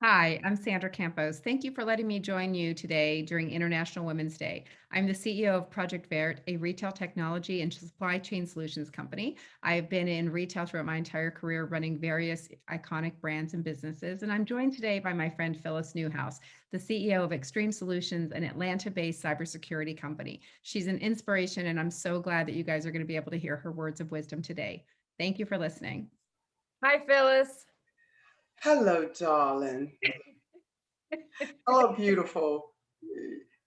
Hi, I'm Sandra Campos. Thank you for letting me join you today during International Women's Day. I'm the CEO of Project Verte, a retail technology and supply chain solutions company. I've been in retail throughout my entire career, running various iconic brands and businesses. And I'm joined today by my friend Phyllis Newhouse, the CEO of Xtreme Solutions, an Atlanta-based cybersecurity company. She's an inspiration, and I'm so glad that you guys are going to be able to hear her words of wisdom today. Thank you for listening. Hi, Phyllis. Hello, darling. Hello, beautiful.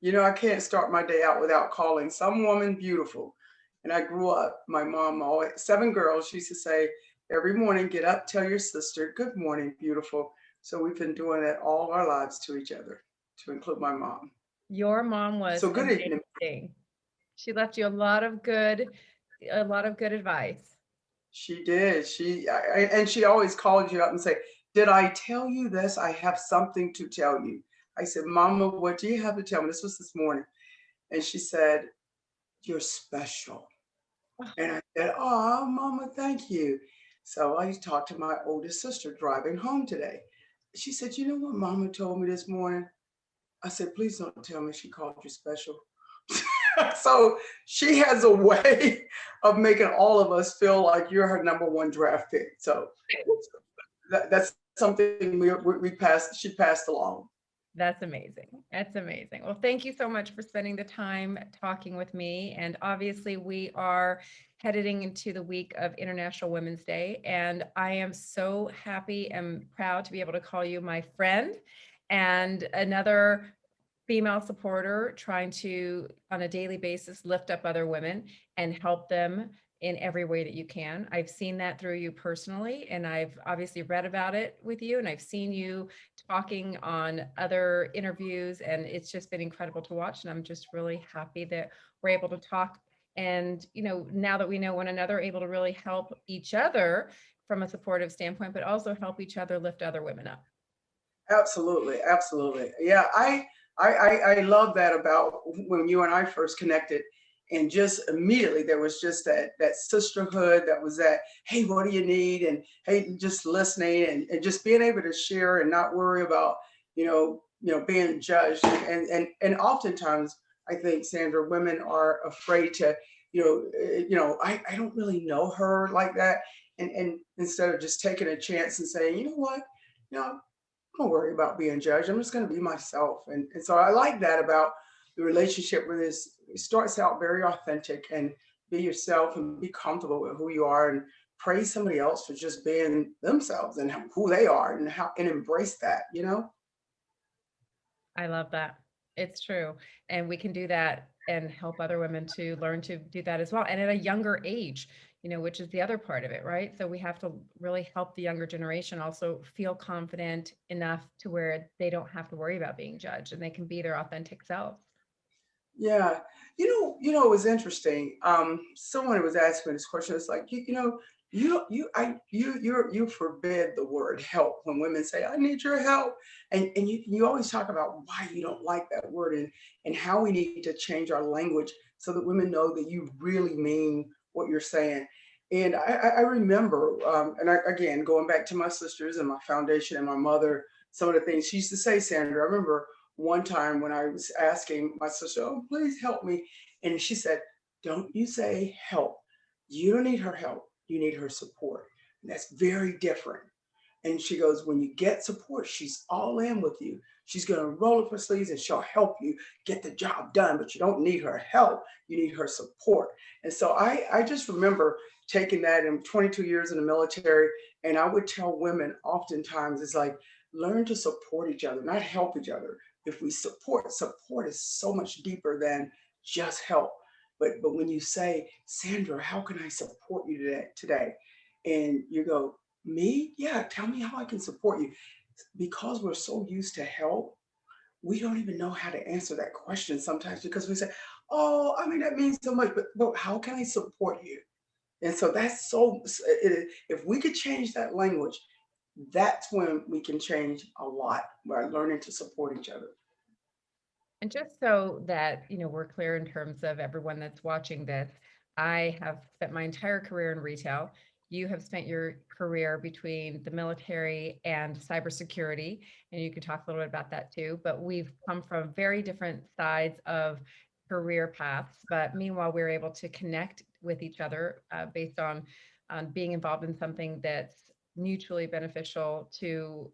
You know, I can't start my day out without calling some woman beautiful. And I grew up, my mom always, seven girls, she used to say, every morning, get up, tell your sister, good morning, beautiful. So we've been doing it all our lives to each other, to include my mom. Your mom was So good evening. amazing. She left you a lot of good advice. She did. And she always called you up and say, "Did I tell you this? I have something to tell you." I said, "Mama, what do you have to tell me?" This was this morning. And she said, "You're special." And I said, "Oh, Mama, thank you." So I talked to my oldest sister driving home today. She said, "You know what Mama told me this morning?" I said, "Please don't tell me she called you special." So she has a way of making all of us feel like you're her number one draft pick. So that's something we passed. She passed along. That's amazing. That's amazing. Well, thank you so much for spending the time talking with me. And obviously, we are heading into the week of International Women's Day. And I am so happy and proud to be able to call you my friend and another female supporter trying to, on a daily basis, lift up other women and help them in every way that you can. I've seen that through you personally, and I've obviously read about it with you, and I've seen you talking on other interviews, and it's just been incredible to watch. And I'm just really happy that we're able to talk. And, now that we know one another, able to really help each other from a supportive standpoint, but also help each other lift other women up. Absolutely, absolutely. Yeah, I love that about when you and I first connected, and just immediately there was just that sisterhood, that was that, hey, what do you need? And hey, just listening, and just being able to share and not worry about, being judged. And oftentimes I think, Sandra, women are afraid to, I don't really know her like that. And instead of just taking a chance and saying, you know what? You know, don't worry about being judged. I'm just going to be myself. And so I like that about the relationship with this. It starts out very authentic, and be yourself and be comfortable with who you are, and praise somebody else for just being themselves and who they are, and embrace that. I love that. It's true. And we can do that and help other women to learn to do that as well. And at a younger age, which is the other part of it, right? So we have to really help the younger generation also feel confident enough to where they don't have to worry about being judged and they can be their authentic selves. Yeah, it was interesting. Someone was asking me this question. It's like, you forbid the word help when women say, "I need your help," and you always talk about why you don't like that word, and how we need to change our language so that women know that you really mean what you're saying. And I remember, again, going back to my sisters and my foundation and my mother, some of the things she used to say, Sandra. I remember one time when I was asking my sister, "Oh, please help me." And she said, "Don't you say help. You don't need her help. You need her support." And that's very different. And she goes, "When you get support, she's all in with you. She's going to roll up her sleeves and she'll help you get the job done, but you don't need her help. You need her support." And so I just remember taking that in 22 years in the military. And I would tell women oftentimes, it's like, learn to support each other, not help each other. If we support is so much deeper than just help. But when you say, "Sandra, how can I support you today?" And you go, "Me? Yeah, tell me how I can support you." Because we're so used to help, we don't even know how to answer that question sometimes, because we say, "Oh, I mean, that means so much, but how can I support you?" And so that's if we could change that language, that's when we can change a lot by learning to support each other. And just so that, we're clear in terms of everyone that's watching this, I have spent my entire career in retail. you have spent your career between the military and cybersecurity, and you could talk a little bit about that too. But we've come from very different sides of career paths. But meanwhile, we're able to connect with each other based on being involved in something that's mutually beneficial to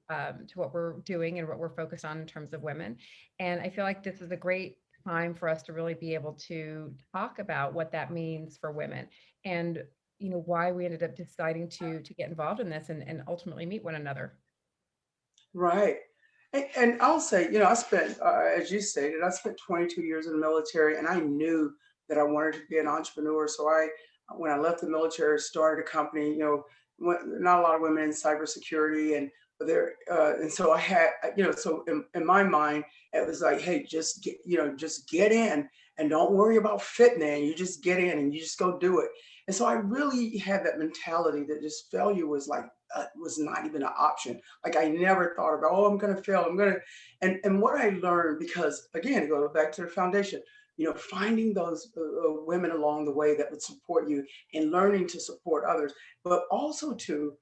what we're doing and what we're focused on in terms of women. And I feel like this is a great time for us to really be able to talk about what that means for women and why we ended up deciding to get involved in this and ultimately meet one another. Right. And I'll say, I spent, as you stated, I spent 22 years in the military, and I knew that I wanted to be an entrepreneur. So when I left the military, started a company. Not a lot of women in cybersecurity, and and so I had, so in my mind, it was like, hey, just get in and don't worry about fitting in. You just get in and you just go do it. And so I really had that mentality that just failure was not even an option. Like I never thought about, oh, I'm going to fail. And what I learned, because again, go back to the foundation, finding those women along the way that would support you and learning to support others, but also to,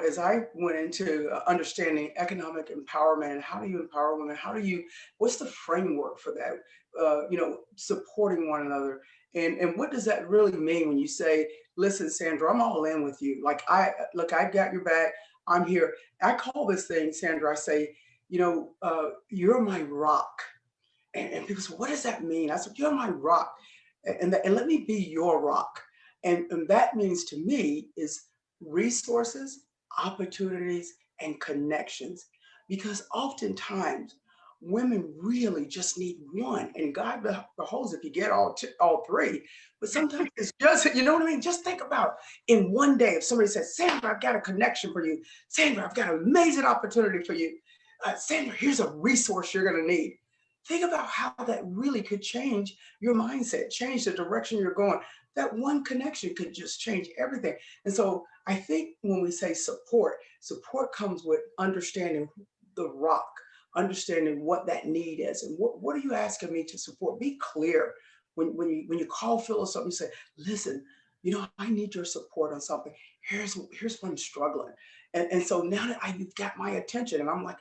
as I went into understanding economic empowerment and how do you empower women, what's the framework for that, supporting one another. And what does that really mean when you say, listen, Sandra, I'm all in with you. Like I got your back. I'm here. I call this thing, Sandra, I say, you're my rock. And people say, what does that mean? I said, you're my rock. And let me be your rock. And that means to me is resources, opportunities, and connections. Because oftentimes women really just need one. And God beholds if you get all three. But sometimes it's just, you know what I mean? Just think about in one day, if somebody says, Sandra, I've got a connection for you. Sandra, I've got an amazing opportunity for you. Sandra, here's a resource you're going to need. Think about how that really could change your mindset, change the direction you're going. That one connection could just change everything. And so I think when we say support comes with understanding the rock, understanding what that need is, and what are you asking me to support? Be clear when you call Phyllis up and say, listen, I need your support on something. Here's what I'm struggling. And so now that you've got my attention, and I'm like,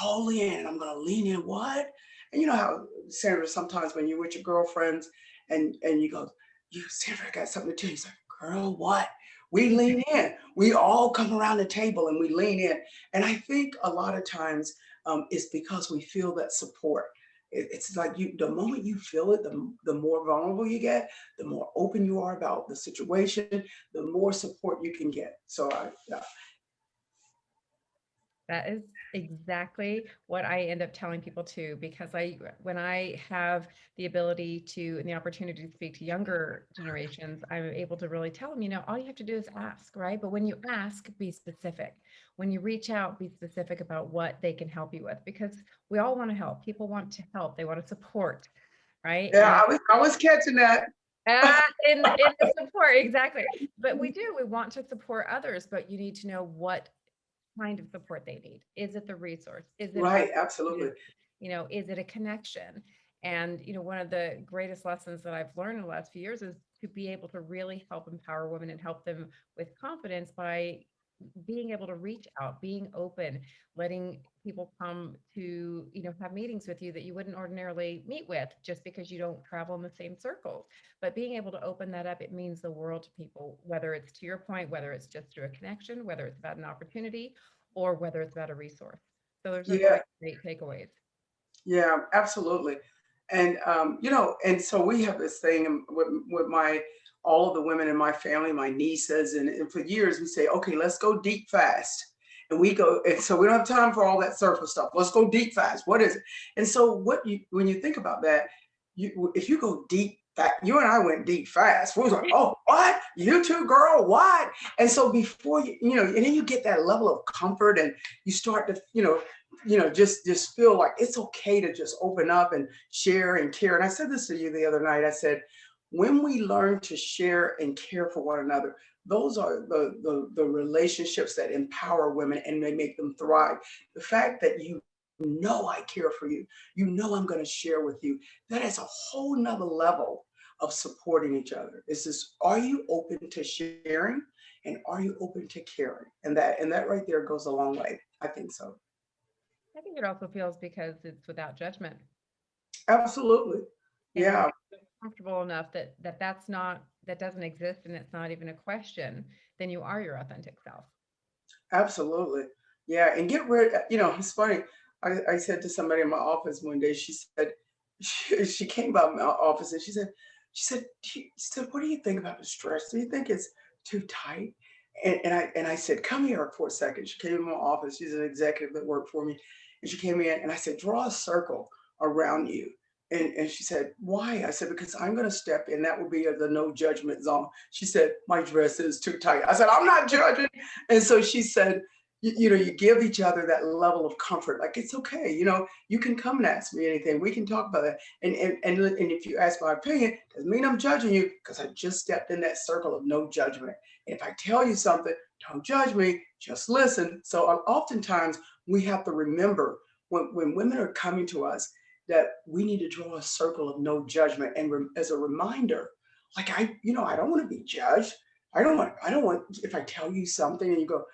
all in, and I'm gonna lean in. What? And you know how, Sandra, sometimes when you're with your girlfriends and you go, Sandra, I got something to tell you. She's like, girl, what? We lean in. We all come around the table and we lean in. And I think a lot of times it's because we feel that support. It's like the moment you feel it, the more vulnerable you get, the more open you are about the situation, the more support you can get. So yeah. That is exactly what I end up telling people too, because when I have the ability to and the opportunity to speak to younger generations, I'm able to really tell them, all you have to do is ask, right? But when you ask, be specific. When you reach out, be specific about what they can help you with, because we all want to help. People want to help. They want to support, right? Yeah, I was catching that. In the support, exactly. But we want to support others, but you need to know what kind of support they need. Is it the resource? Is it Right, absolutely. is it a connection? And one of the greatest lessons that I've learned in the last few years is to be able to really help empower women and help them with confidence by being able to reach out, being open, letting people come to, have meetings with you that you wouldn't ordinarily meet with just because you don't travel in the same circles. But being able to open that up, it means the world to people, whether it's to your point, whether it's just through a connection, whether it's about an opportunity, or whether it's about a resource. So there's a Yeah, great takeaways. yeah, absolutely. And and so we have this thing with my all of the women in my family, my nieces, and for years we say, okay, let's go deep fast. And we go, and so we don't have time for all that surface stuff. Let's go deep fast. What is it? And so when you think about that, if you go deep fast, you and I went deep fast. We was like, oh, what? You too, girl, what? And so before and then you get that level of comfort and you start to, just feel like it's okay to just open up and share and care. And I said this to you the other night. I said, when we learn to share and care for one another, those are the relationships that empower women and they make them thrive. The fact that I care for you, I'm going to share with you, that is a whole nother level of supporting each other. It's just, are you open to sharing and are you open to caring? And that right there goes a long way. I think so. I think it also feels because it's without judgment. Absolutely. And when Yeah, you're comfortable enough that doesn't exist and it's not even a question, then you are your authentic self. absolutely. Yeah, and get rid. It's funny. I said to somebody in my office one day. She said, she came by my office and she said, what do you think about the stress? Do you think it's too tight? And I said, come here for a second. She came in my office. She's an executive that worked for me, and she came in and I said, draw a circle around you. And she said, why? I said, because I'm going to step in. That will be the no judgment zone. She said, my dress is too tight. I said, I'm not judging. And so she said, you give each other that level of comfort. Like, it's okay. You can come and ask me anything. We can talk about that. And if you ask my opinion, doesn't mean I'm judging you, because I just stepped in that circle of no judgment. And if I tell you something, don't judge me, just listen. So oftentimes we have to remember when women are coming to us that we need to draw a circle of no judgment. And as a reminder, like I don't want to be judged. I don't want if I tell you something and you go,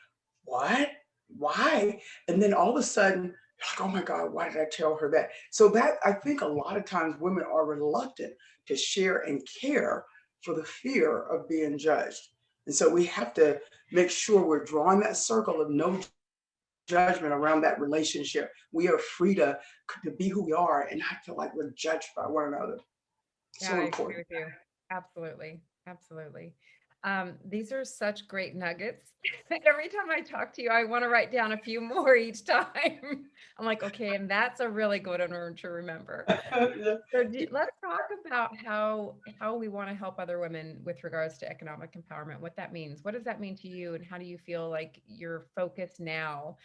what? Why? And then all of a sudden, you're like, oh my God, why did I tell her that? So that I think a lot of times women are reluctant to share and care for the fear of being judged. And so we have to make sure we're drawing that circle of no judgment around that relationship. We are free to be who we are and not feel like we're judged by one another. Yeah, So I agree important. with you. Absolutely. Absolutely. These are such great nuggets. Every time I talk to you, I want to write down a few more each time. I'm like, okay, and that's a really good one to remember. So let's talk about how we want to help other women with regards to economic empowerment, what that means. What does that mean to you, and how do you feel like your focus now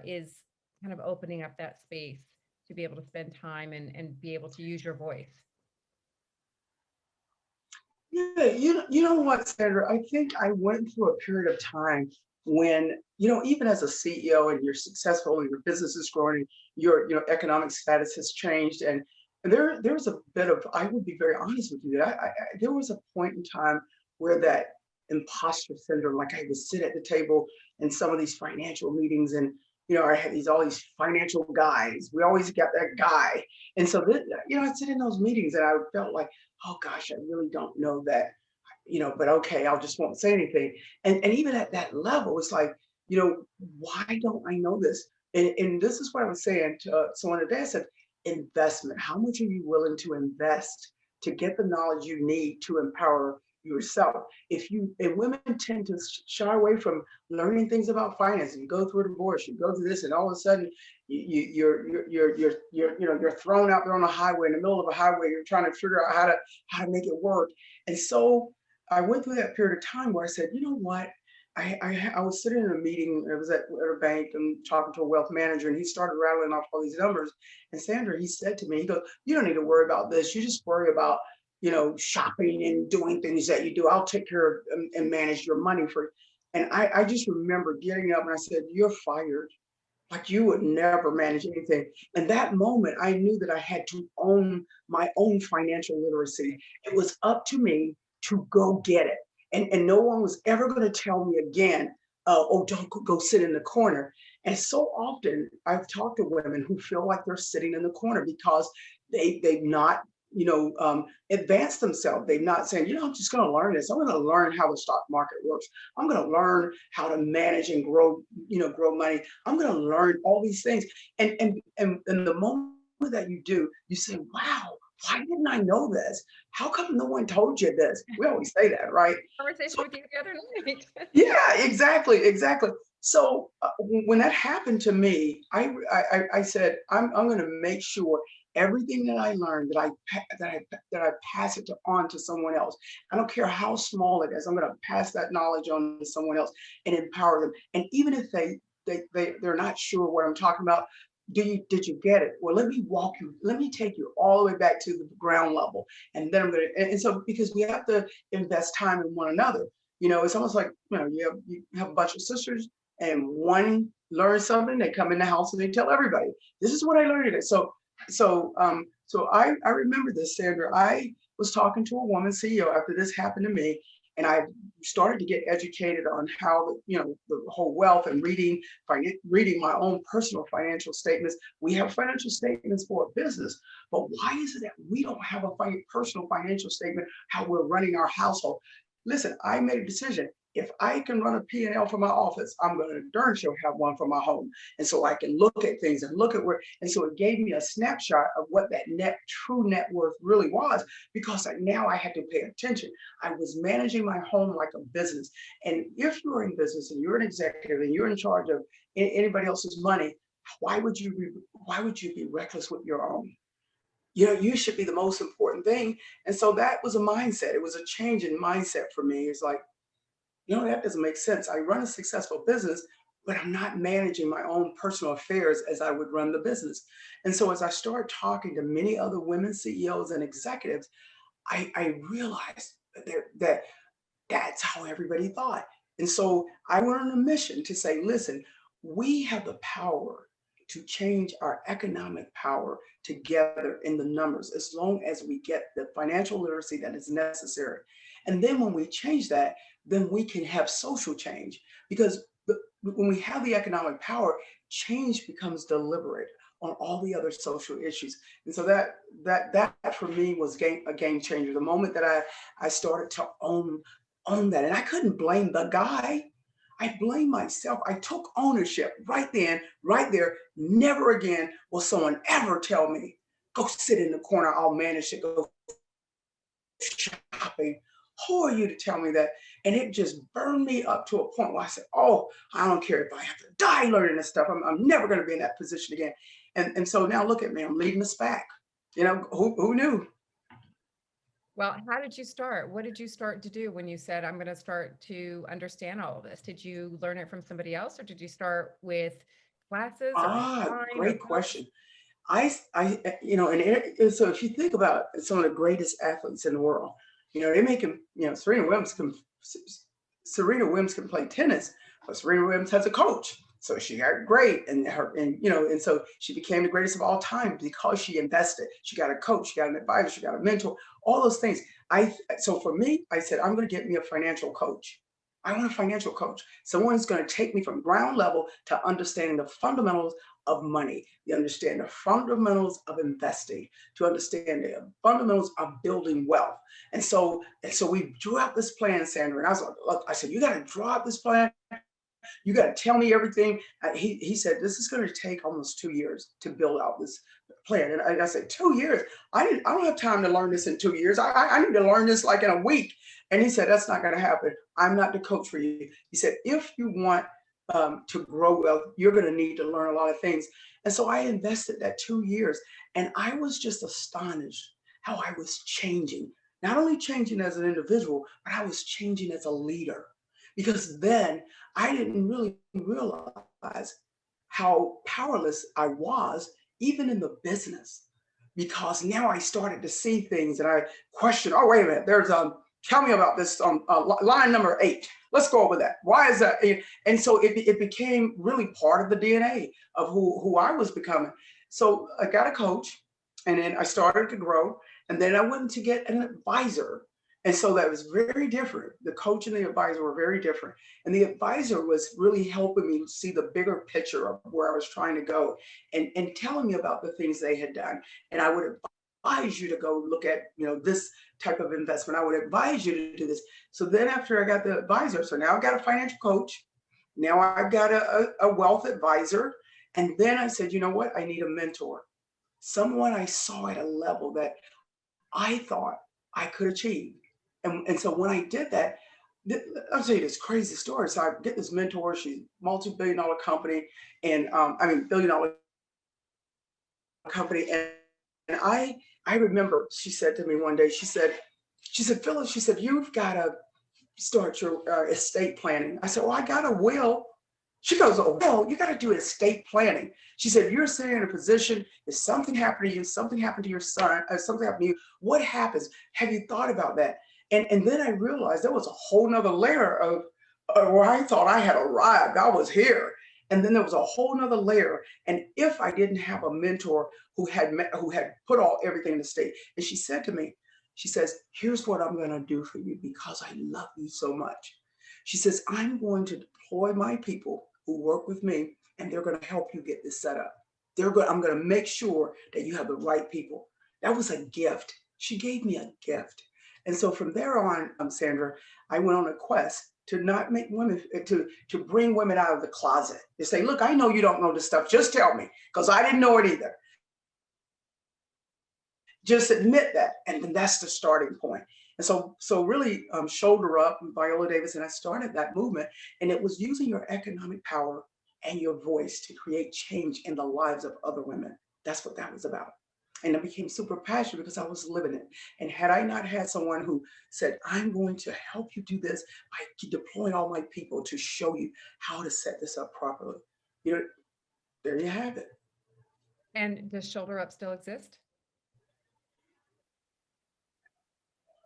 is kind of opening up that space to be able to spend time and be able to use your voice? Yeah, you know what, Sandra? I think I went through a period of time when, even as a CEO and you're successful and your business is growing, your economic status has changed, and there was a bit of, I would be very honest with you, that there was a point in time where that imposter syndrome, like I would sit at the table in some of these financial meetings, and I had all these financial guys. We always got that guy, and so I'd sit in those meetings and I felt like, oh gosh, I really don't know that, but okay, I'll just won't say anything. And even at that level, it's like, why don't I know this? And this is what I was saying to someone today. I said, investment. How much are you willing to invest to get the knowledge you need to empower yourself? And women tend to shy away from learning things about finance. You go through a divorce, you go through this, and all of a sudden you're thrown out there on a highway, in the middle of a highway. You're trying to figure out how to make it work. And so I went through that period of time where I said, you know what? I was sitting in a meeting. I was at a bank and talking to a wealth manager, and he started rattling off all these numbers. And Sandra, he said to me, he goes, "You don't need to worry about this. You just worry about shopping and doing things that you do. I'll take care of and manage your money for you." And I just remember getting up and I said, "You're fired. Like, you would never manage anything." And that moment, I knew that I had to own my own financial literacy. It was up to me to go get it. And no one was ever going to tell me again, oh, don't go sit in the corner. And so often I've talked to women who feel like they're sitting in the corner because they've not advanced themselves. They're not saying, I'm just going to learn this. I'm going to learn how the stock market works. I'm going to learn how to manage and grow money. I'm going to learn all these things. And the moment that you do, you say, wow, why didn't I know this? How come no one told you this? We always say that, right? Conversation with you the other night. Yeah, exactly. So when that happened to me, I said, I'm going to make sure everything that I learned that I pass it on to someone else. I don't care how small it is. I'm going to pass that knowledge on to someone else and empower them. And even if they're not sure what I'm talking about, did you get it? Well, let me take you all the way back to the ground level. And then and so, because we have to invest time in one another. It's almost like, you have a bunch of sisters, and one learns something, they come in the house and they tell everybody, this is what I learned today. So I remember this, Sandra. I was talking to a woman CEO after this happened to me, And I started to get educated on how, the whole wealth and reading my own personal financial statements. We have financial statements for a business, but why is it that we don't have a personal financial statement, how we're running our household? Listen, I made a decision. If I can run a P&L for my office, I'm going to darn sure have one for my home. And so I can look at things and look at where, and so it gave me a snapshot of what that true net worth really was, because now I had to pay attention. I was managing my home like a business. And if you're in business and you're an executive and you're in charge of anybody else's money, why would you be reckless with your own? You should be the most important thing. And so that was a mindset. It was a change in mindset for me. It's like, that doesn't make sense. I run a successful business, but I'm not managing my own personal affairs as I would run the business. And so as I started talking to many other women CEOs and executives, I realized that that's how everybody thought. And so I went on a mission to say, listen, we have the power to change our economic power together in the numbers, as long as we get the financial literacy that is necessary. And then when we change that, then we can have social change, because when we have the economic power, change becomes deliberate on all the other social issues. And so that for me was a game changer. The moment that I started to own that, and I couldn't blame the guy. I blame myself. I took ownership right then, right there. Never again will someone ever tell me, go sit in the corner, I'll manage it, go shopping. Who are you to tell me that? And it just burned me up to a point where I said, oh, I don't care if I have to die learning this stuff. I'm never going to be in that position again. And so now look at me, I'm leading us back. Who knew? Well, how did you start? What did you start to do when you said, I'm going to start to understand all of this? Did you learn it from somebody else, or did you start with classes or online or Great both? question. So if you think about some of the greatest athletes in the world, they make them, Serena Williams can play tennis, but Serena Williams has a coach. So she got great, and so she became the greatest of all time because she invested. She got a coach, she got an advisor, she got a mentor, all those things. So for me, I said, I'm going to get me a financial coach. I want a financial coach. Someone's going to take me from ground level to understanding the fundamentals of money, to understand the fundamentals of investing, to understand the fundamentals of building wealth. And so we drew out this plan, Sandra. And I was like, look, I said, you got to draw out this plan. You got to tell me everything. He said, this is going to take almost 2 years to build out this plan. And I said, 2 years? I don't have time to learn this in 2 years. I need to learn this like in a week. And he said, that's not going to happen. I'm not the coach for you. He said, if you want to grow wealth, you're going to need to learn a lot of things. And so I invested that 2 years. And I was just astonished how I was changing, not only changing as an individual, but I was changing as a leader. Because then I didn't really realize how powerless I was, even in the business. Because now I started to see things and I questioned, oh, wait a minute, tell me about this line number 8. Let's go over that. Why is that? And so it became really part of the DNA of who I was becoming. So I got a coach, and then I started to grow, and then I went to get an advisor. And so that was very different. The coach and the advisor were very different. And the advisor was really helping me see the bigger picture of where I was trying to go, and telling me about the things they had done. And I would advise you to go look at, this type of investment. I would advise you to do this. So then after I got the advisor, so now I've got a financial coach. Now I've got a wealth advisor. And then I said, you know what? I need a mentor. Someone I saw at a level that I thought I could achieve. And so when I did that, I'll tell you this crazy story. So I get this mentor. She's multi-billion-dollar company, and billion-dollar company. And I remember she said to me one day, she said, Phyllis, she said, you've got to start your estate planning. I said, well, I got a will. She goes, oh, well, you got to do estate planning. She said, you're sitting in a position, if something happened to you, something happened to your son, something happened to you, what happens? Have you thought about that? And then I realized there was a whole nother layer of where I thought I had arrived. I was here. And then there was a whole nother layer. And if I didn't have a mentor who had put everything in the state, and she said to me, She says, here's what I'm going to do for you because I love you so much. She says, I'm going to deploy my people who work with me, and they're going to help you get this set up. I'm going to make sure that you have the right people. That was a gift. She gave me a gift. And so from there on, Sandra, I went on a quest to not make women, to bring women out of the closet. To say, look, I know you don't know this stuff. Just tell me, because I didn't know it either. Just admit that, and then that's the starting point. And so really, Shoulder Up, Viola Davis, and I started that movement, and it was using your economic power and your voice to create change in the lives of other women. That's what that was about. And I became super passionate because I was living it. And had I not had someone who said, I'm going to help you do this by deploying all my people to show you how to set this up properly, you know, there you have it. And does Shoulder Up still exist?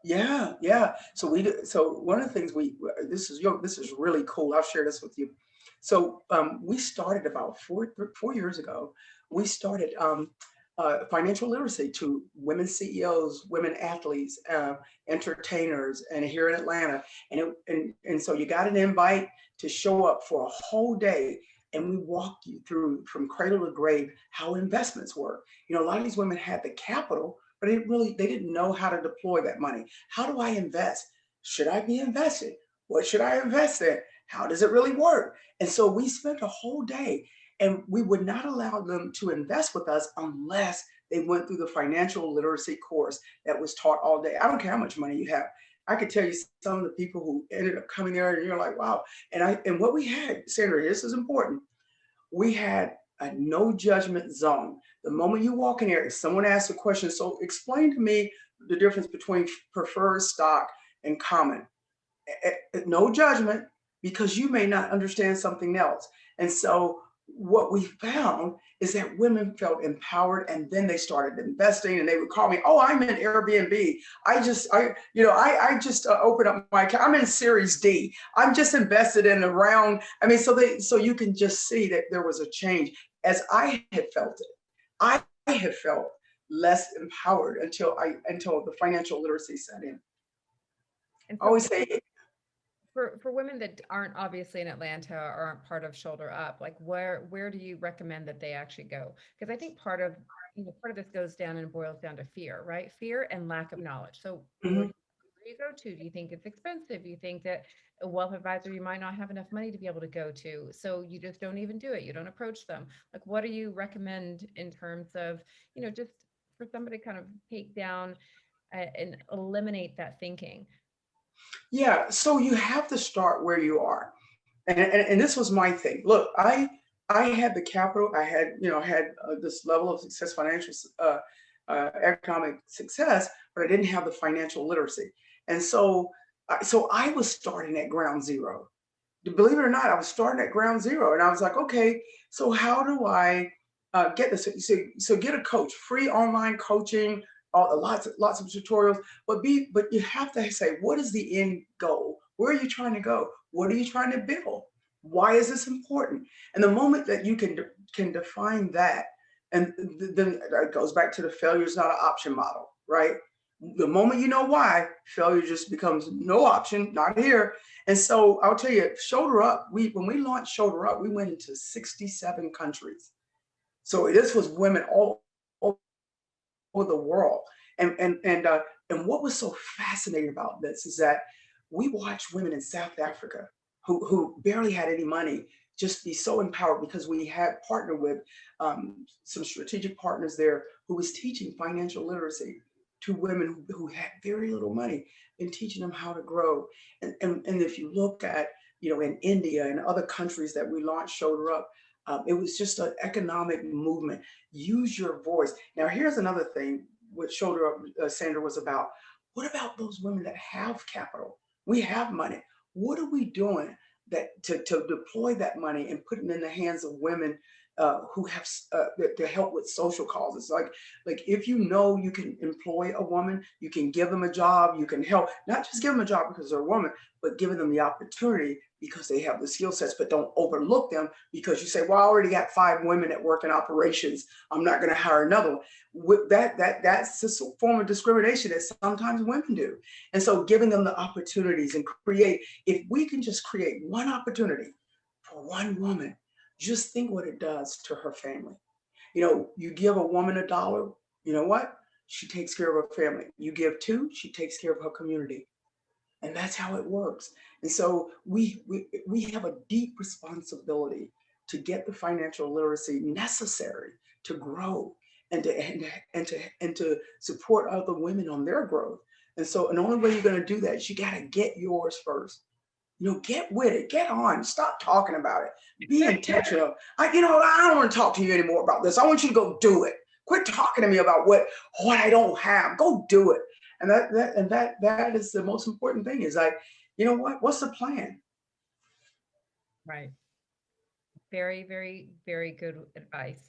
Yeah, yeah. So we do. So one of the things this is really cool. I'll share this with you. So we started about 4 years ago. We started financial literacy to women CEOs, women athletes, entertainers, and here in Atlanta. And so you got an invite to show up for a whole day. And we walked you through from cradle to grave how investments work. A lot of these women had the capital, but they didn't know how to deploy that money. How do I invest? Should I be invested? What should I invest in? How does it really work? And so we spent a whole day, and we would not allow them to invest with us unless they went through the financial literacy course that was taught all day. I don't care how much money you have. I could tell you some of the people who ended up coming there, and you're like, wow. And what we had, Sandra, this is important. We had a no judgment zone. The moment you walk in here, if someone asks a question, so explain to me the difference between preferred stock and common. No judgment, because you may not understand something else. And so what we found is that women felt empowered, and then they started investing, and they would call me, oh, I'm in Airbnb. I just opened up my account. I'm in Series D. I'm just invested in around. I mean, so you can just see that there was a change as I had felt it. I had felt less empowered until the financial literacy set in. And I always say, for women that aren't obviously in Atlanta or aren't part of Shoulder Up, like where do you recommend that they actually go? Because I think part of this goes down and boils down to fear, right? Fear and lack of knowledge. So where mhm. do you go to? Do you think it's expensive? Do you think that a wealth advisor, you might not have enough money to be able to go to, so you just don't even do it? You don't approach them. Like, what do you recommend in terms of, just for somebody to kind of take down and eliminate that thinking? Yeah, so you have to start where you are. And this was my thing. Look, I had the capital. I had this level of success, financial economic success, but I didn't have the financial literacy. And so I was starting at ground zero. Believe it or not, I was starting at ground zero, and I was like, okay, so how do I get this? So get a coach, free online coaching, lots of tutorials, but you have to say, what is the end goal? Where are you trying to go? What are you trying to build? Why is this important? And the moment that you can define that, and then it goes back to the failure is not an option model, right? The moment you know why, failure just becomes no option, not here. And so I'll tell you, Shoulder Up, when we launched Shoulder Up, we went into 67 countries. So this was women all over the world. And what was so fascinating about this is that we watched women in South Africa who barely had any money just be so empowered because we had partnered with some strategic partners there who was teaching financial literacy to women who had very little money and teaching them how to grow. And if you look at, in India and other countries that we launched Shoulder Up, it was just an economic movement. Use your voice. Now, here's another thing what Shoulder Up, Sandra, was about. What about those women that have capital? We have money. What are we doing that to deploy that money and put it in the hands of women who have to help with social causes? Like if you can employ a woman, you can give them a job, you can help, not just give them a job because they're a woman, but giving them the opportunity because they have the skill sets, but don't overlook them because you say, well, I already got 5 women that work in operations. I'm not going to hire another one. With that's a form of discrimination that sometimes women do. And so giving them the opportunities and create, if we can just create one opportunity for one woman, just think what it does to her family. You give a woman $1, you know what? She takes care of her family. You give two, she takes care of her community. And that's how it works. And so we have a deep responsibility to get the financial literacy necessary to grow and to support other women on their growth. And so, and the only way you're going to do that is you got to get yours first. Get with it, get on, stop talking about it, be intentional. I don't want to talk to you anymore about this. I want you to go do it. Quit talking to me about what I don't have. Go do it. And that is the most important thing is like, what's the plan? Right. Very, very, very good advice.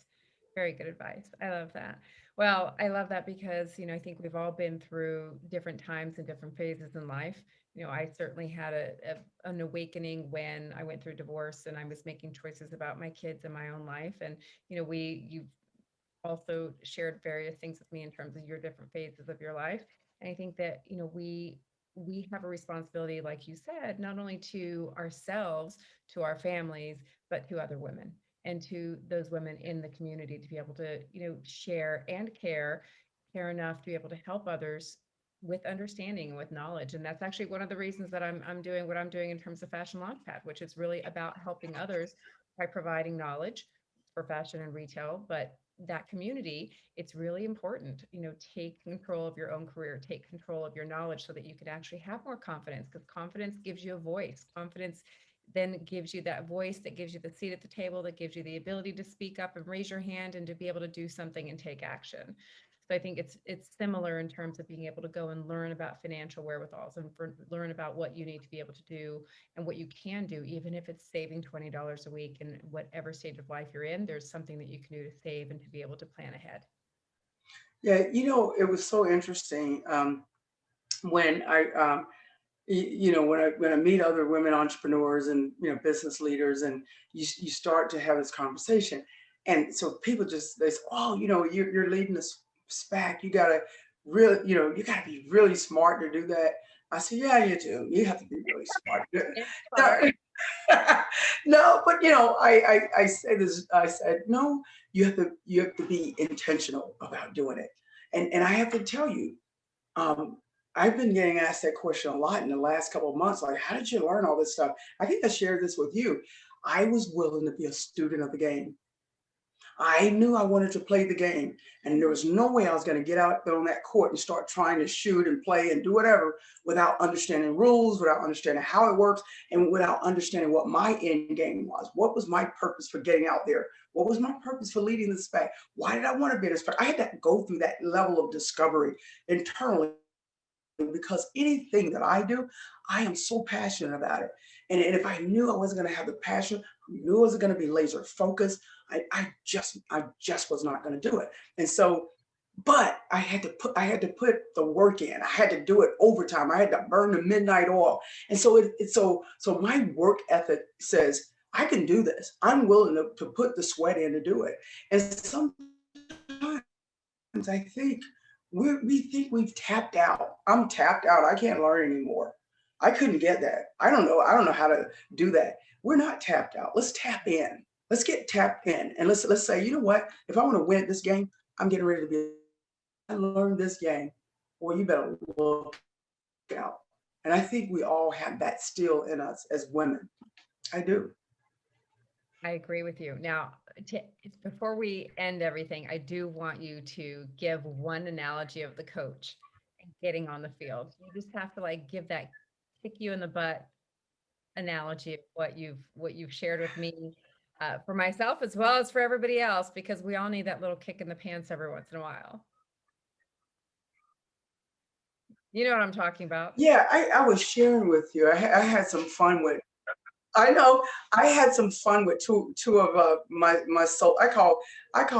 Very good advice. I love that. Well, I love that because, I think we've all been through different times and different phases in life. I certainly had an awakening when I went through divorce and I was making choices about my kids and my own life. And, you've also shared various things with me in terms of your different phases of your life. And I think that, we have a responsibility, like you said, not only to ourselves, to our families, but to other women and to those women in the community to be able to, share and care enough to be able to help others with understanding and with knowledge. And that's actually one of the reasons that I'm doing what I'm doing in terms of Fashion Launchpad, which is really about helping others by providing knowledge for fashion and retail. But that community, it's really important, take control of your own career, take control of your knowledge so that you can actually have more confidence, because confidence gives you a voice. Confidence then gives you that voice that gives you the seat at the table, that gives you the ability to speak up and raise your hand and to be able to do something and take action. So I think it's similar in terms of being able to go and learn about financial wherewithals and learn about what you need to be able to do and what you can do, even if it's saving $20 a week in whatever stage of life you're in. There's something that you can do to save and to be able to plan ahead. Yeah, it was so interesting when when I meet other women entrepreneurs and business leaders, and you start to have this conversation, and so people they say, oh, you're leading this SPAC, you gotta you gotta be really smart to do that. I said, yeah, you do. You have to be really smart. No, no, but I say this. I said, no, you have to be intentional about doing it, and I have to tell you, um, I've been getting asked that question a lot in the last couple of months. Like, how did you learn all this stuff? I think I shared this with you. I was willing to be a student of the game. I knew I wanted to play the game, and there was no way I was going to get out there on that court and start trying to shoot and play and do whatever without understanding rules, without understanding how it works, and without understanding what my end game was. What was my purpose for getting out there? What was my purpose for leading the SPAC? Why did I want to be in a SPAC? I had to go through that level of discovery internally, because anything that I do, I am so passionate about it. And if I knew I wasn't going to have the passion, knew I wasn't going to be laser focused, I just was not going to do it. And so, but I had to put the work in. I had to do it overtime. I had to burn the midnight oil. And so so my work ethic says I can do this. I'm willing to put the sweat in to do it. And sometimes I think we think we've tapped out. I'm tapped out. I can't learn anymore. I couldn't get that. I don't know. I don't know how to do that. We're not tapped out. Let's tap in. Let's get tapped in, and let's say, you know what? If I want to win this game, I'm getting ready to be. I learned this game. Well, you better look out. And I think we all have that still in us as women. I do. I agree with you. Now, before we end everything, I do want you to give one analogy of the coach and getting on the field. You just have to give that kick you in the butt analogy of what you've shared with me, for myself as well as for everybody else, because we all need that little kick in the pants every once in a while. You know what I'm talking about? Yeah, I was sharing with you. I had some fun with. I know I had some fun with two of my soul. I call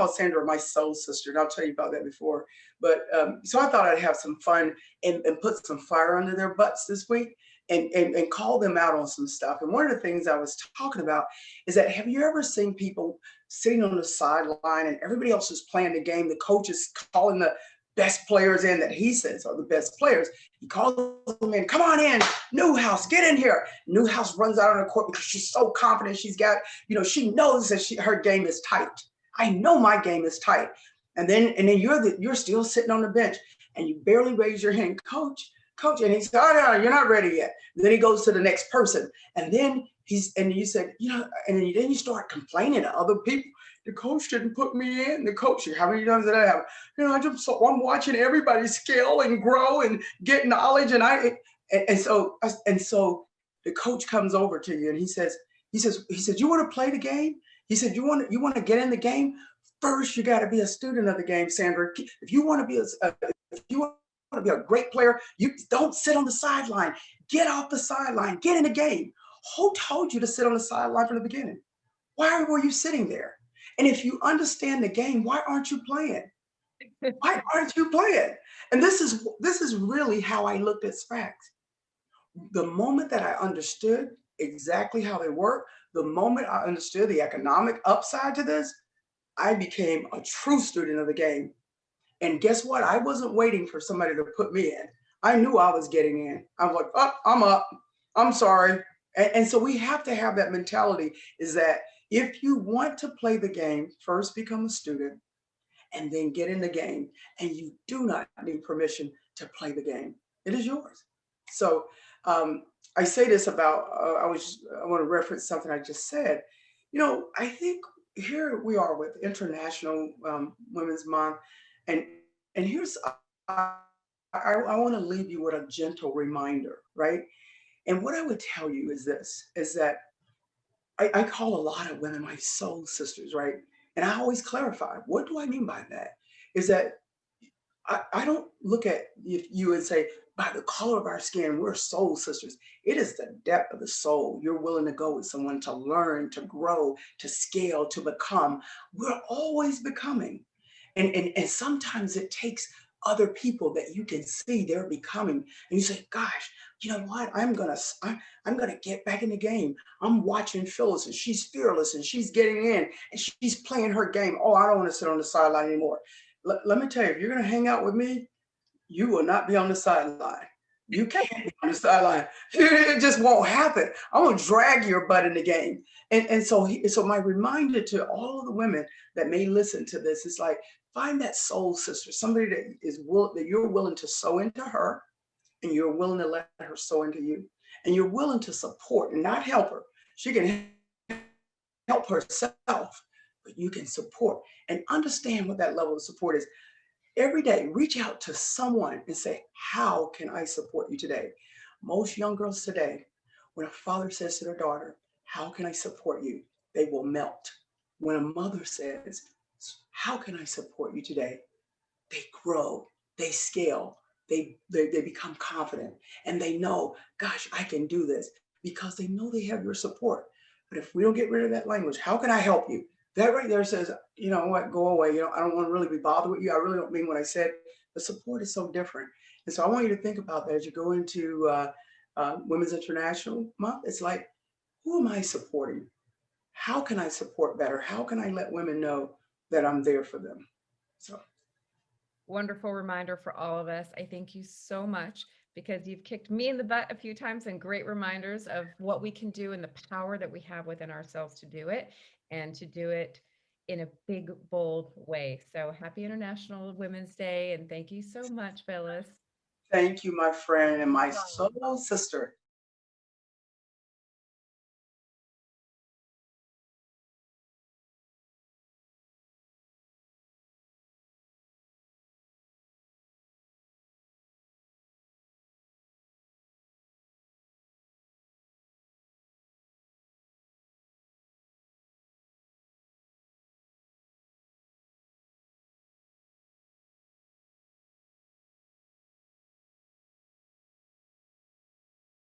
Sandra my soul sister, and I'll tell you about that before. But so I thought I'd have some fun and put some fire under their butts this week. and call them out on some stuff. And one of the things I was talking about is that, have you ever seen people sitting on the sideline and everybody else is playing the game? The coach is calling the best players in that he says are the best players. He calls them in, come on in, Newhouse, get in here. Newhouse runs out on the court because she's so confident. She's got, she knows that her game is tight. I know my game is tight. And then you're still sitting on the bench and you barely raise your hand, coach, and he said, oh no, you're not ready yet. And then he goes to the next person. And then you said, and then you start complaining to other people. The coach didn't put me in. The coach, how many times did I have? I'm watching everybody scale and grow and get knowledge. And so the coach comes over to you and he says, you want to play the game? He said, you want to get in the game? First, you got to be a student of the game, Sandra. If you want to be a great player, you don't sit on the sideline. Get off the sideline. Get in the game. Who told you to sit on the sideline from the beginning? Why were you sitting there? And if you understand the game, why aren't you playing? Why aren't you playing? And this is really how I looked at SPACs. The moment that I understood exactly how they work, the moment I understood the economic upside to this, I became a true student of the game. And guess what? I wasn't waiting for somebody to put me in. I knew I was getting in. I was like, oh, I'm up. I'm sorry. And so we have to have that mentality, is that if you want to play the game, first become a student and then get in the game. And you do not need permission to play the game. It is yours. So I say this about, I want to reference something I just said. I think here we are with International Women's Month. And here's, I want to leave you with a gentle reminder, right? And what I would tell you is this, is that I call a lot of women my soul sisters, right? And I always clarify, what do I mean by that? Is that I don't look at you and say, by the color of our skin, we're soul sisters. It is the depth of the soul. You're willing to go with someone to learn, to grow, to scale, to become. We're always becoming. And sometimes it takes other people that you can see they're becoming. And you say, gosh, you know what? I'm gonna get back in the game. I'm watching Phyllis and she's fearless and she's getting in and she's playing her game. Oh, I don't want to sit on the sideline anymore. Let me tell you, if you're gonna hang out with me, you will not be on the sideline. You can't be on the sideline. It just won't happen. I'm gonna drag your butt in the game. And so my reminder to all of the women that may listen to this is like, find that soul sister, somebody that you're willing to sow into her, and you're willing to let her sow into you, and you're willing to support and not help her. She can help herself, but you can support and understand what that level of support is. Every day, reach out to someone and say, how can I support you today? Most young girls today, when a father says to their daughter, how can I support you? They will melt. When a mother says, how can I support you today? They grow, they scale, they become confident, and they know, gosh, I can do this, because they know they have your support. But if we don't get rid of that language, how can I help you? That right there says, you know what, go away. I don't want to really be bothered with you. I really don't mean what I said. The support is so different. And so I want you to think about that as you go into Women's International Month. It's like, who am I supporting? How can I support better? How can I let women know that I'm there for them? So. Wonderful reminder for all of us. I thank you so much, because you've kicked me in the butt a few times, and great reminders of what we can do and the power that we have within ourselves to do it, and to do it in a big, bold way. So happy International Women's Day. And thank you so much, Phyllis. Thank you, my friend and my soul sister.